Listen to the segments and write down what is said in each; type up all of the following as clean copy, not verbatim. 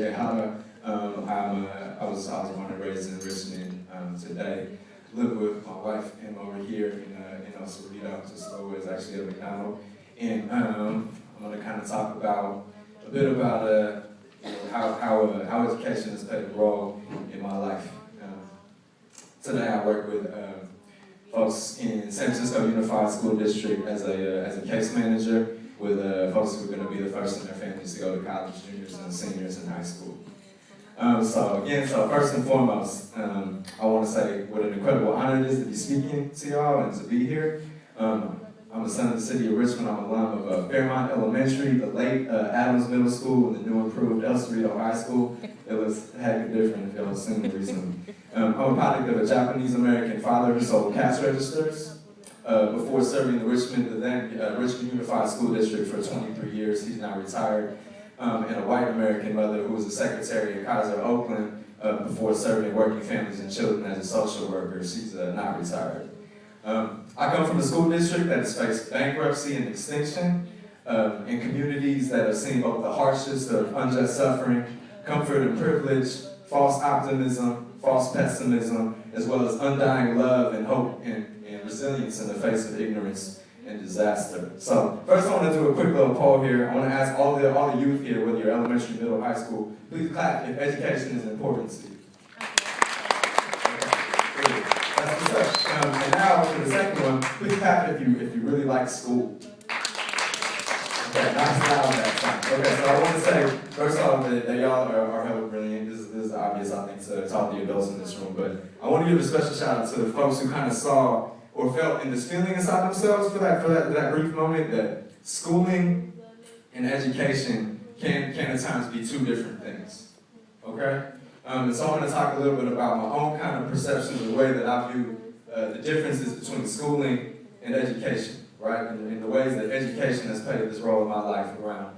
Ehara. I was born and raised in Richmond. Today, live with my wife and over here in El Cerrito, just a ways actually at McDonald. And I'm going to kind of talk about a bit about how education has played a role in my life. Today, I work with folks in San Francisco Unified School District as a case manager with folks who are going to be the first in their families to go to college, juniors and seniors in high school. So first and foremost, I want to say what an incredible honor it is to be speaking to y'all and to be here. I'm a son of the city of Richmond. I'm an alum of Fairmont Elementary, the late Adams Middle School, and the new improved El Cerrito High School. It was heck different if y'all seen it recently. I'm a product of a Japanese-American father who sold cash registers before serving the Richmond Unified School District for 23 years. He's now retired. And a white American mother who was a secretary at Kaiser Oakland before serving working families and children as a social worker. She's not retired. I come from a school district that has faced bankruptcy and extinction in communities that have seen both the hardships of unjust suffering, comfort and privilege, false optimism, false pessimism, as well as undying love and hope and resilience in the face of ignorance and disaster. So first I want to do a quick little poll here. I want to ask all the youth here, whether you're elementary, middle, high school, please clap if education is important to you. Okay. That's what's up. And now for the second one, please clap if you really like school. Okay, nice loud that time. Okay, so I want to say, first off, that y'all are hella brilliant. This is obvious, I think, to all the adults in this room, but I want to give a special shout out to the folks who kind of saw or felt in this feeling inside themselves for that brief moment that schooling and education can at times be two different things, okay? And so I want to talk a little bit about my own kind of perception of the way that I view the differences between schooling and education, right? And the ways that education has played this role in my life around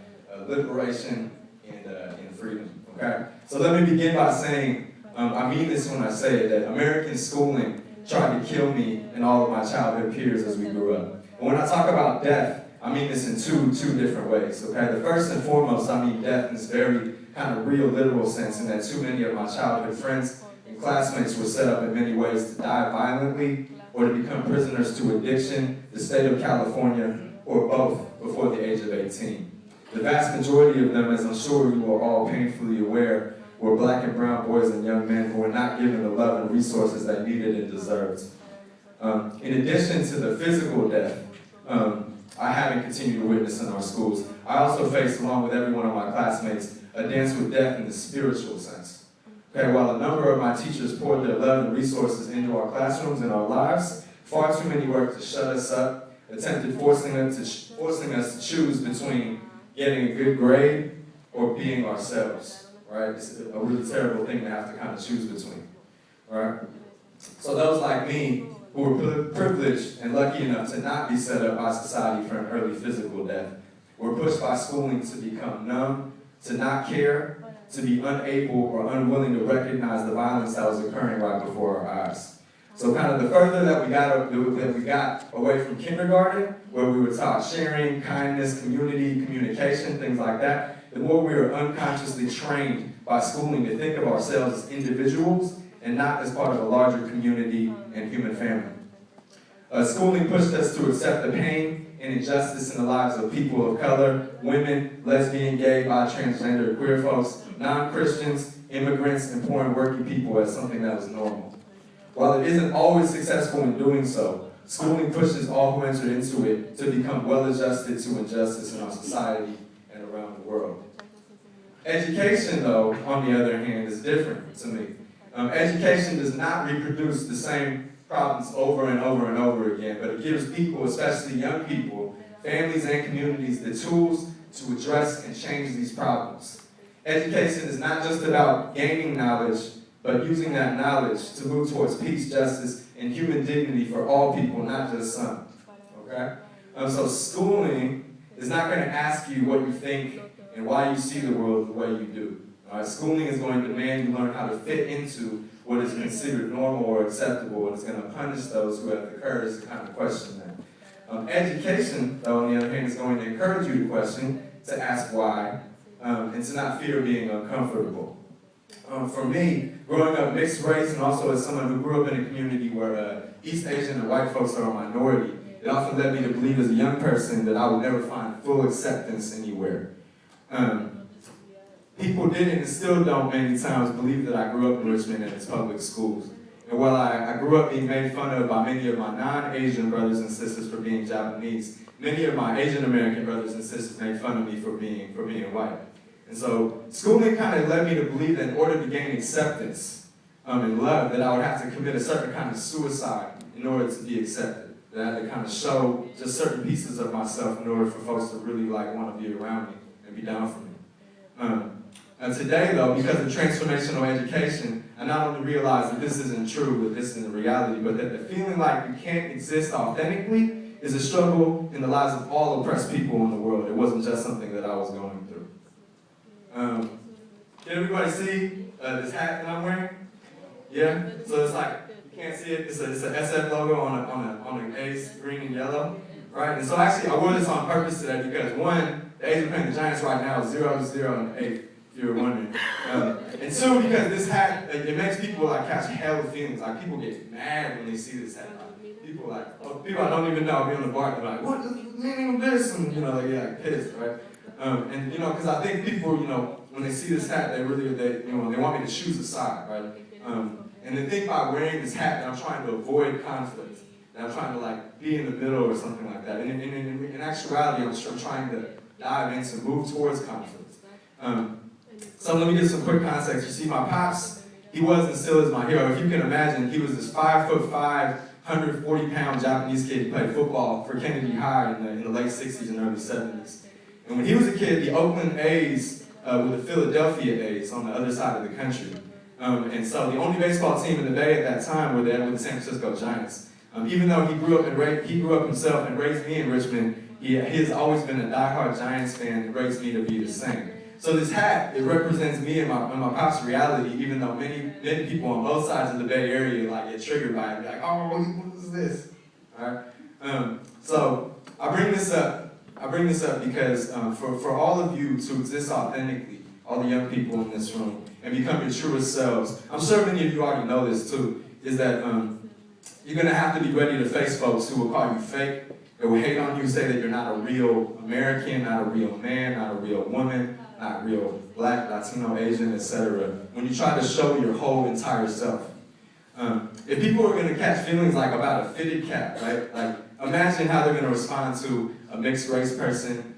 liberation and freedom, okay? So let me begin by saying, I mean this when I say it, that American schooling tried to kill me and all of my childhood peers as we grew up. And when I talk about death, I mean this in two different ways, okay? The first and foremost, I mean death in this very kind of real, literal sense, in that too many of my childhood friends and classmates were set up in many ways to die violently or to become prisoners to addiction, the state of California, or both before the age of 18. The vast majority of them, as I'm sure you are all painfully aware, were black and brown boys and young men who were not given the love and resources they needed and deserved. In addition to the physical death I haven't continued to witness in our schools, I also faced, along with every one of my classmates, a dance with death in the spiritual sense. Okay, while a number of my teachers poured their love and resources into our classrooms and our lives, far too many worked to shut us up, attempted forcing us to choose between getting a good grade or being ourselves. Right? It's a really terrible thing to have to kind of choose between, right? So those like me, who were privileged and lucky enough to not be set up by society for an early physical death, were pushed by schooling to become numb, to not care, to be unable or unwilling to recognize the violence that was occurring right before our eyes. So kind of the further that we got away from kindergarten, where we were taught sharing, kindness, community, communication, things like that, the more we were unconsciously trained by schooling to think of ourselves as individuals and not as part of a larger community and human family. Schooling pushed us to accept the pain and injustice in the lives of people of color, women, lesbian, gay, bi, transgender, queer folks, non-Christians, immigrants, and poor and working people as something that was normal. While it isn't always successful in doing so, schooling pushes all who enter into it to become well-adjusted to injustice in our society and around the world. Education, though, on the other hand, is different to me. Education does not reproduce the same problems over and over and over again, but it gives people, especially young people, families and communities, the tools to address and change these problems. Education is not just about gaining knowledge, but using that knowledge to move towards peace, justice, and human dignity for all people, not just some. Okay? So schooling is not going to ask you what you think and why you see the world the way you do. Schooling is going to demand you learn how to fit into what is considered normal or acceptable, and it's going to punish those who have the courage to kind of question that. Education, though, on the other hand, is going to encourage you to question, to ask why, and to not fear being uncomfortable. For me, growing up mixed race and also as someone who grew up in a community where East Asian and white folks are a minority, it often led me to believe as a young person that I would never find full acceptance anywhere. People didn't and still don't many times believe that I grew up in Richmond and its public schools. And while I grew up being made fun of by many of my non-Asian brothers and sisters for being Japanese, many of my Asian American brothers and sisters made fun of me for being white. And so schooling kind of led me to believe that in order to gain acceptance and love, that I would have to commit a certain kind of suicide in order to be accepted. That I had to kind of show just certain pieces of myself in order for folks to really want to be around me and be down for me. And today, though, because of transformational education, I not only realize that this isn't true, that this isn't reality, but that the feeling like you can't exist authentically is a struggle in the lives of all oppressed people in the world. It wasn't just something that I was going through. Can everybody see this hat that I'm wearing? Yeah? So it's like, you can't see it, it's a SF logo on an A's, green and yellow, right? And so actually I wore this on purpose today because one, the A's are playing the Giants right now, 0-0 in the 8th, if you were wondering. And two, because this hat, it makes people catch hell of feelings. Like people get mad when they see this hat. People people I don't even know be on the bar, they're like, what is the meaning of this? And they get pissed, right? And because I think people, when they see this hat, they want me to choose a side, right? And they think by wearing this hat that I'm trying to avoid conflict, that I'm trying to be in the middle or something like that. And in actuality, I'm trying to dive in to move towards conflict. So let me give some quick context. You see, my pops, he was and still is my hero. If you can imagine, he was this 5'5", 140-pound Japanese kid who played football for Kennedy High in the late 60s and early 70s. And when he was a kid, the Oakland A's were the Philadelphia A's on the other side of the country. And so the only baseball team in the Bay at that time were the San Francisco Giants. Even though he grew up himself and raised me in Richmond, he has always been a diehard Giants fan and raised me to be the same. So this hat, it represents me and my pop's reality, even though many people on both sides of the Bay Area get triggered by it, be like, oh, what is this? All right? So I bring this up because for all of you to exist authentically, all the young people in this room, and become your truest selves, I'm sure many of you already know this too, is that you're going to have to be ready to face folks who will call you fake, that will hate on you, say that you're not a real American, not a real man, not a real woman, not real Black, Latino, Asian, etc. when you try to show your whole entire self. If people are going to catch feelings about a fitted cap, right? Imagine how they're going to respond to a mixed race person